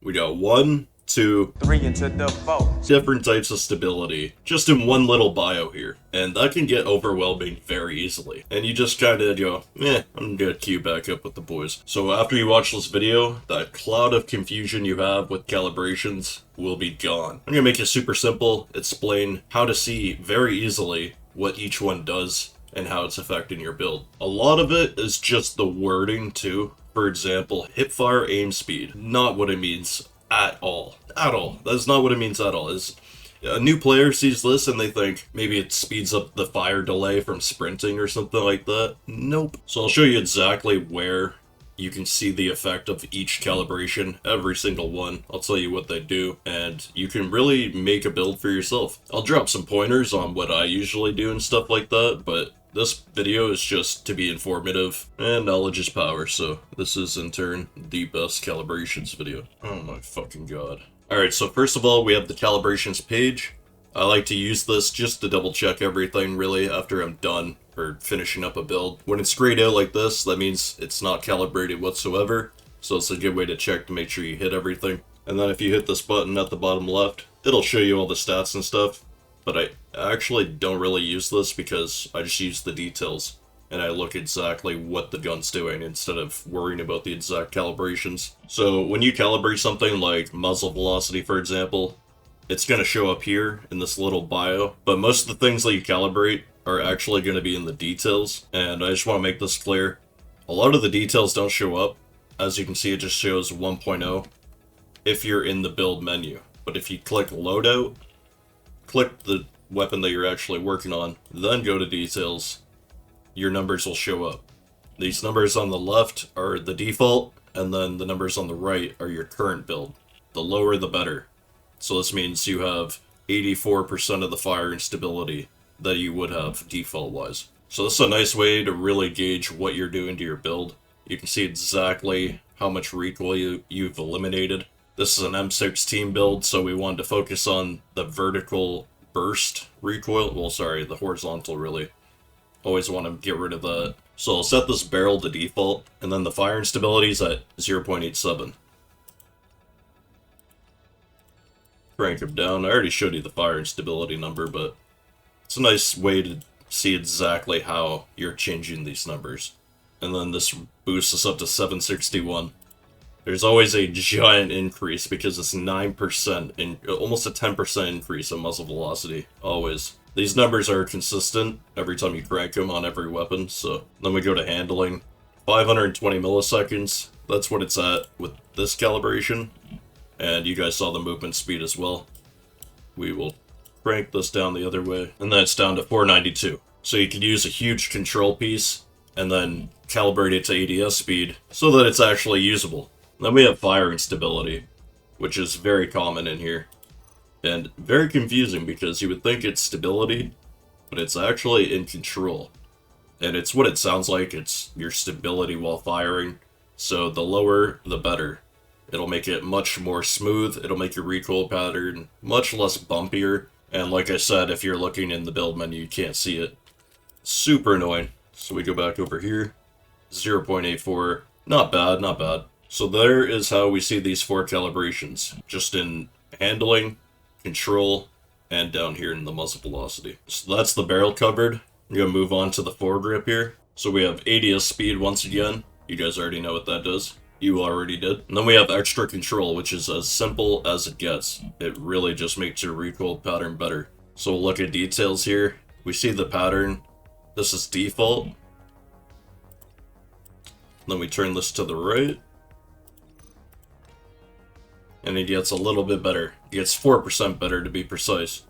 We got 1, 2, 3 into the 4. different types of stability just in one little bio here, and that can get overwhelming very easily, and you just kind of go, I'm gonna queue back up with the boys. So after you watch this video, that cloud of confusion you have with calibrations will be gone. I'm gonna make it super simple, explain how to see very easily what each one does and how it's affecting your build. A lot of it is just the wording too. For example, hipfire aim speed, not what it means at all. At all. That's not what it means at all. Is a new player sees this and they think maybe it speeds up the fire delay from sprinting or something like that. Nope. So I'll show you exactly where you can see the effect of each calibration, every single one. I'll tell you what they do, and you can really make a build for yourself. I'll drop some pointers on what I usually do and stuff like that, but this video is just to be informative, and knowledge is power, so this is in turn the best calibrations video. Oh my fucking god. Alright, so first of all, we have the calibrations page. I like to use this just to double check everything really after I'm done or finishing up a build. When it's grayed out like this, that means it's not calibrated whatsoever, so it's a good way to check to make sure you hit everything. And then if you hit this button at the bottom left, it'll show you all the stats and stuff. But I actually don't really use this because I just use the details and I look exactly what the gun's doing instead of worrying about the exact calibrations. So when you calibrate something like muzzle velocity, for example, it's going to show up here in this little bio, but most of the things that you calibrate are actually going to be in the details, and I just want to make this clear. A lot of the details don't show up. As you can see, it just shows 1.0 if you're in the build menu. But if you click loadout, click the weapon that you're actually working on, then go to details, your numbers will show up. These numbers on the left are the default, and then the numbers on the right are your current build. The lower the better. So this means you have 84% of the fire and stability that you would have default-wise. So this is a nice way to really gauge what you're doing to your build. You can see exactly how much recoil you've eliminated. This is an M16 build, so we wanted to focus on the vertical burst recoil. Well, sorry, the horizontal, really. Always want to get rid of that. So I'll set this barrel to default, and then the fire and stability is at 0.87. Crank him down. I already showed you the fire and stability number, but it's a nice way to see exactly how you're changing these numbers. And then this boosts us up to 761. There's always a giant increase because it's 9%, in almost a 10% increase in muzzle velocity. Always. These numbers are consistent every time you crank them on every weapon. So then we go to handling. 520 milliseconds. That's what it's at with this calibration. And you guys saw the movement speed as well. We will crank this down the other way. And then it's down to 492. So you can use a huge control piece and then calibrate it to ADS speed so that it's actually usable. Then we have fire and stability, which is very common in here. And very confusing because you would think it's stability, but it's actually in control. And it's what it sounds like, it's your stability while firing. So the lower, the better. It'll make it much more smooth, it'll make your recoil pattern much less bumpier. And like I said, if you're looking in the build menu, you can't see it. Super annoying. So we go back over here. 0.84. Not bad, not bad. So there is how we see these 4 calibrations. Just in handling, control, and down here in the muzzle velocity. So that's the barrel covered. I'm going to move on to the foregrip here. So we have ADS speed once again. You guys already know what that does. You already did. And then we have extra control, which is as simple as it gets. It really just makes your recoil pattern better. So we'll look at details here. We see the pattern. This is default. Then we turn this to the right. And it gets a little bit better. It gets 4% better to be precise.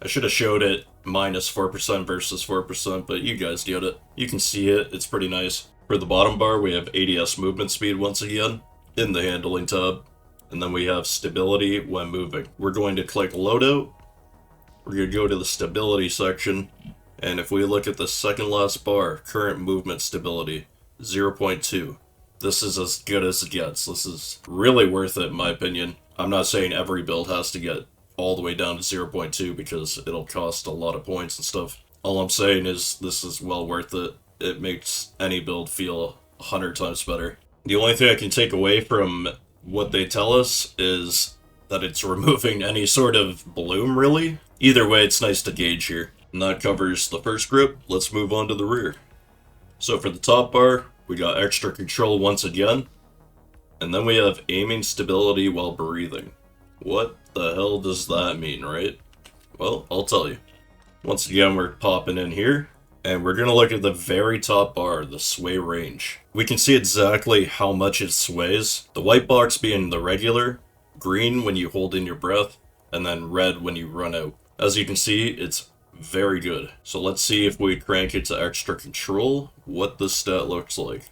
I should have showed it minus 4% versus 4%, but you guys get it. You can see it. It's pretty nice. For the bottom bar, we have ADS movement speed once again in the handling tab. And then we have stability when moving. We're going to click loadout. We're going to go to the stability section. And if we look at the second last bar, current movement stability, 0.2. This is as good as it gets. This is really worth it in my opinion. I'm not saying every build has to get all the way down to 0.2 because it'll cost a lot of points and stuff. All I'm saying is this is well worth it. It makes any build feel 100 times better. The only thing I can take away from what they tell us is that it's removing any sort of bloom, really. Either way, it's nice to gauge here. And that covers the first grip. Let's move on to the rear. So for the top bar, we got extra control once again. And then we have aiming stability while breathing. What the hell does that mean, right? Well, I'll tell you. Once again, we're popping in here. And we're going to look at the very top bar, the sway range. We can see exactly how much it sways. The white box being the regular, green when you hold in your breath, and then red when you run out. As you can see, it's very good. So let's see if we crank it to extra control, what the stat looks like.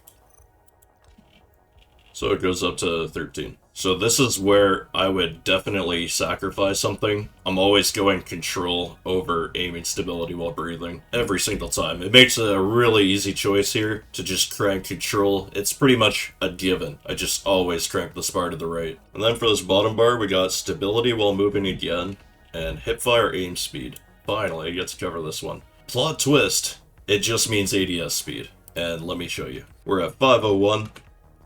So it goes up to 13. So this is where I would definitely sacrifice something. I'm always going control over aiming stability while breathing every single time. It makes a really easy choice here to just crank control. It's pretty much a given. I just always crank this bar to the right. And then for this bottom bar, we got stability while moving again and hipfire aim speed. Finally, I get to cover this one. Plot twist, it just means ADS speed. And let me show you. We're at 501.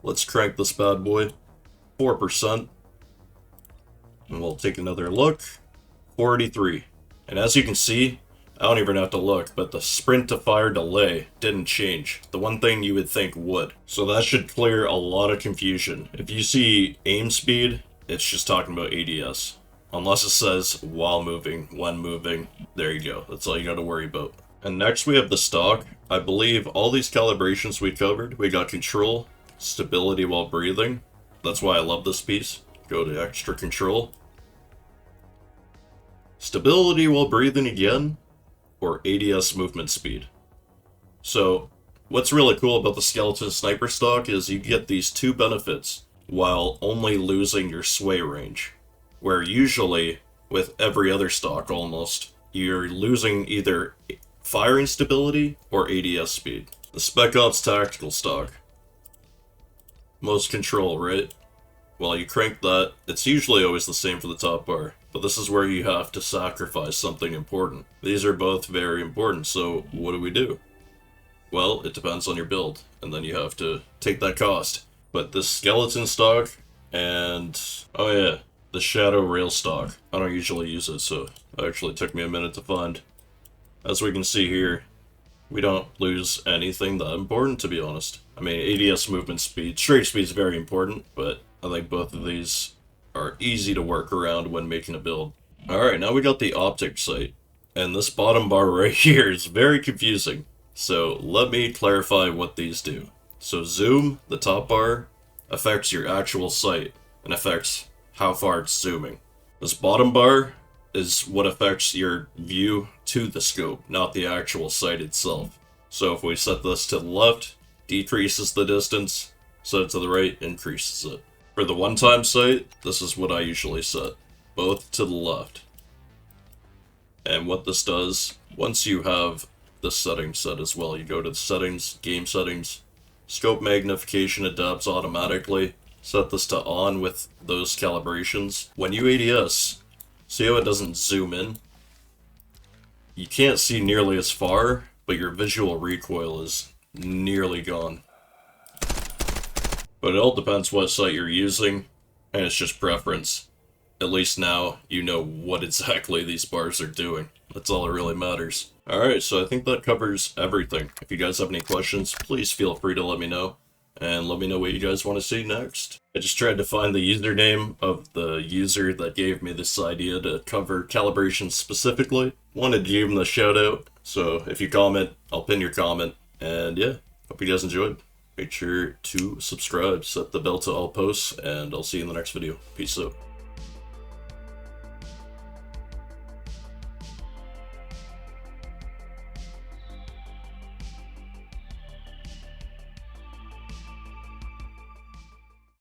Let's crank this bad boy. 4%. And we'll take another look. 43. And as you can see, I don't even have to look, but the sprint to fire delay didn't change. The one thing you would think would. So that should clear a lot of confusion. If you see aim speed, it's just talking about ADS. Unless it says while moving, when moving. There you go. That's all you gotta worry about. And next we have the stock. I believe all these calibrations we covered. We got control, stability while breathing. That's why I love this piece. Go to extra control. Stability while breathing again, or ADS movement speed. So, what's really cool about the skeleton sniper stock is you get these two benefits while only losing your sway range. Where usually, with every other stock almost, you're losing either firing stability or ADS speed. The Spec Ops tactical stock. Most control, right? Well, you crank that, it's usually always the same for the top bar, but this is where you have to sacrifice something important. These are both very important, so what do? Well, it depends on your build, and then you have to take that cost. But this skeleton stock, and, oh yeah, the shadow rail stock. I don't usually use it, so it actually took me a minute to find. As we can see here, we don't lose anything that important, to be honest. I mean, ADS movement speed, straight speed is very important, but I think both of these are easy to work around when making a build. Alright, now we got the Optic sight, and this bottom bar right here is very confusing. So let me clarify what these do. So zoom, the top bar, affects your actual sight, and affects how far it's zooming. This bottom bar is what affects your view to the scope, not the actual sight itself. So if we set this to the left, decreases the distance, set it to the right, increases it. For the one-time sight, this is what I usually set, both to the left. And what this does, once you have the settings set as well, you go to the settings, game settings, scope magnification adapts automatically, set this to on with those calibrations. When you ADS, see how it doesn't zoom in? You can't see nearly as far, but your visual recoil is nearly gone. But it all depends what sight you're using, and it's just preference. At least now, you know what exactly these bars are doing. That's all that really matters. Alright, so I think that covers everything. If you guys have any questions, please feel free to let me know. And let me know what you guys want to see next. I just tried to find the username of the user that gave me this idea to cover Calibrations specifically. Wanted to give him the shout out, so if you comment, I'll pin your comment. And yeah, hope you guys enjoyed. Make sure to subscribe, set the bell to all posts, and I'll see you in the next video. Peace out.